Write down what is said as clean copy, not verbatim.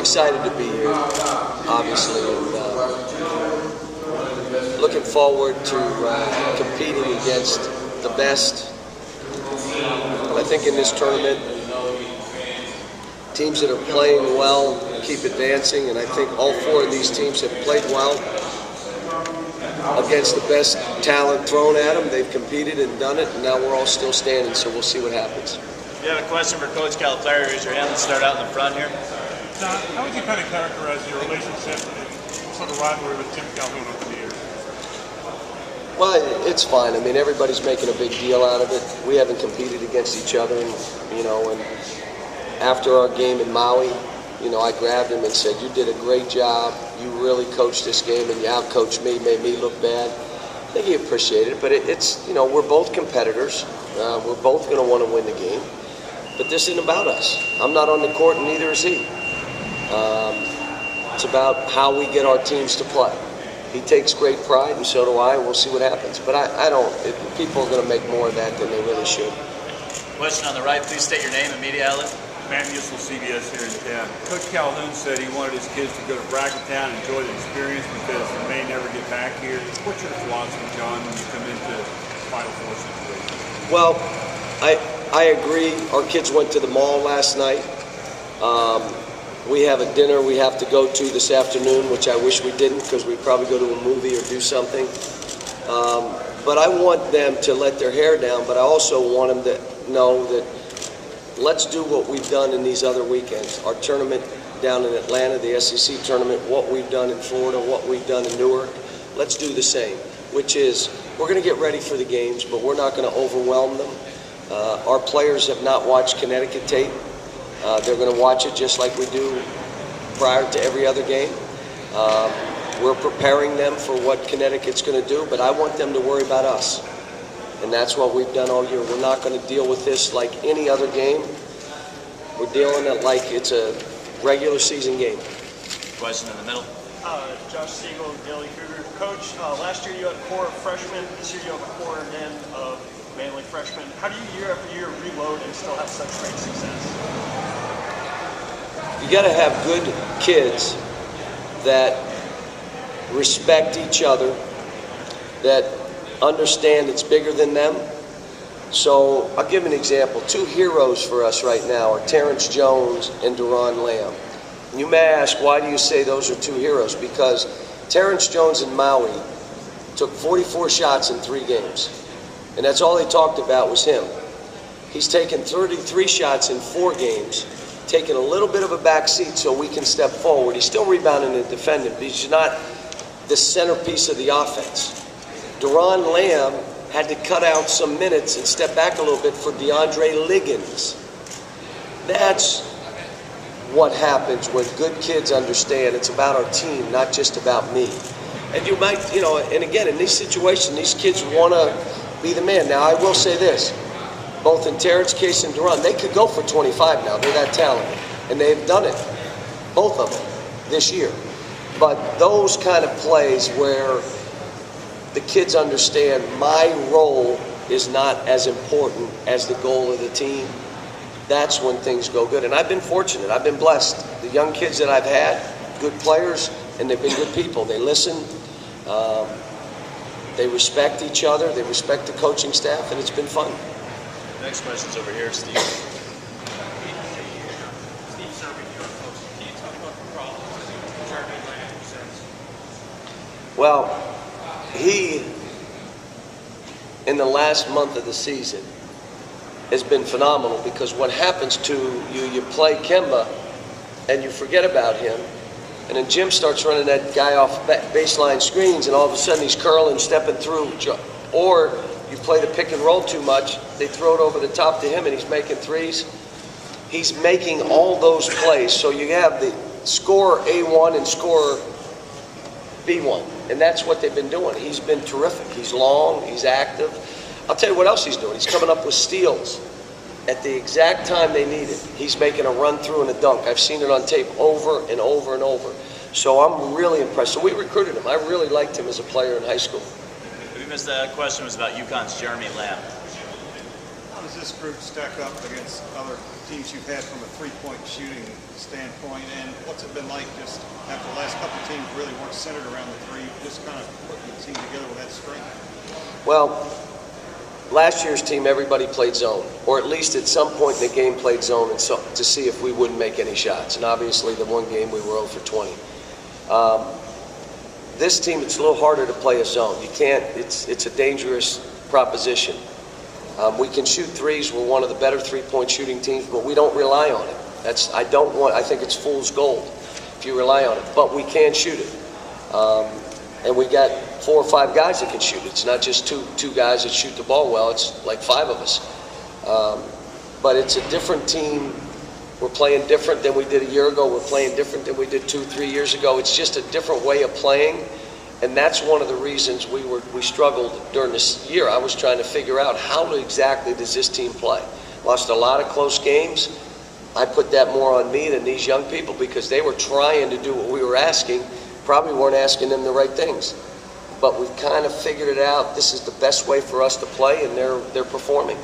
excited to be here, obviously, and looking forward to competing against the best. And I think in this tournament, teams that are playing well keep advancing, and I think all four of these teams have played well against the best talent thrown at them. They've competed and done it, and now we're all still standing, so we'll see what happens. You have a question for Coach Calipari. Raise your hand. Let's start out in the front here. Now, how would you kind of characterize your relationship and sort of rivalry with Tim Calhoun over the years? Well, it's fine. I mean, everybody's making a big deal out of it. We haven't competed against each other, and after our game in Maui, I grabbed him and said, "You did a great job. You really coached this game, and you outcoached me, made me look bad." I think he appreciated it, but it's we're both competitors. We're both going to want to win the game, but this isn't about us. I'm not on the court, and neither is he. It's about how we get our teams to play. He takes great pride, and so do I. We'll see what happens. But I don't. People are going to make more of that than they really should. Question on the right. Please state your name and media outlet. Matt Musil, CBS here in town. Coach Calhoun said he wanted his kids to go to Brackettstown and enjoy the experience because they may never get back here. What's your philosophy, John, when you come into Final Four situations? Well, I agree. Our kids went to the mall last night. We have a dinner we have to go to this afternoon, which I wish we didn't because we'd probably go to a movie or do something. But I want them to let their hair down, but I also want them to know that let's do what we've done in these other weekends. Our tournament down in Atlanta, the SEC tournament, what we've done in Florida, what we've done in Newark. Let's do the same, which is we're going to get ready for the games, but we're not going to overwhelm them. Our players have not watched Connecticut tape. They're going to watch it just like we do prior to every other game. We're preparing them for what Connecticut's going to do, but I want them to worry about us. And that's what we've done all year. We're not going to deal with this like any other game. We're dealing it like it's a regular season game. Question in the middle. Josh Siegel, Daily Cougar. Coach, last year you had a core of freshmen. This year you have a core again of mainly freshmen. How do you year after year reload and still have such great success? You got to have good kids that respect each other, that understand it's bigger than them. So I'll give an example. Two heroes for us right now are Terrence Jones and Duran Lamb. You may ask, why do you say those are two heroes? Because Terrence Jones in Maui took 44 shots in 3 games. And that's all they talked about was him. He's taken 33 shots in 4 games, taking a little bit of a back seat so we can step forward. He's still rebounding and defending, but he's not the centerpiece of the offense. Duran Lamb had to cut out some minutes and step back a little bit for DeAndre Liggins. That's what happens when good kids understand it's about our team, not just about me. And you might, and again, in these situations, these kids want to be the man. Now, I will say this, both in Terrence's case and Duran, they could go for 25 now. They're that talented. And they've done it, both of them, this year. But those kind of plays where the kids understand my role is not as important as the goal of the team, that's when things go good. And I've been fortunate. I've been blessed. The young kids that I've had, good players, and they've been good people. They listen. They respect each other. They respect the coaching staff, and it's been fun. Next question's over here, Steve. Well, he, in the last month of the season, has been phenomenal because what happens to you, you play Kemba and you forget about him, and then Jim starts running that guy off baseline screens, and all of a sudden he's curling, stepping through, or you play the pick and roll too much, they throw it over the top to him and he's making threes. He's making all those plays, so you have the scorer A1 and scorer B1. And that's what they've been doing. He's been terrific. He's long, he's active. I'll tell you what else he's doing. He's coming up with steals at the exact time they need it. He's making a run through and a dunk. I've seen it on tape over and over and over. So I'm really impressed. So we recruited him. I really liked him as a player in high school. We missed that question. Was about UConn's Jeremy Lamb. does this group stack up against other teams you've had from a three-point shooting standpoint? And what's it been like just after the last couple of teams really weren't centered around the three, just kind of putting the team together with that strength? Well, last year's team, everybody played zone, or at least at some point in the game played zone, and so to see if we wouldn't make any shots. And obviously, the one game we were 0 for 20. This team, it's a little harder to play a zone. You can't. It's a dangerous proposition. We can shoot threes. We're one of the better three-point shooting teams, but we don't rely on it. I think it's fool's gold if you rely on it. But we can shoot it, and we got 4 or 5 guys that can shoot it. It's not just two guys that shoot the ball well. It's like 5 of us. But it's a different team. We're playing different than we did a year ago. We're playing different than we did 2-3 years ago. It's just a different way of playing. And that's one of the reasons we struggled during this year. I was trying to figure out how exactly does this team play. Lost a lot of close games. I put that more on me than these young people because they were trying to do what we were asking. Probably weren't asking them the right things. But we've kind of figured it out. This is the best way for us to play, and they're performing.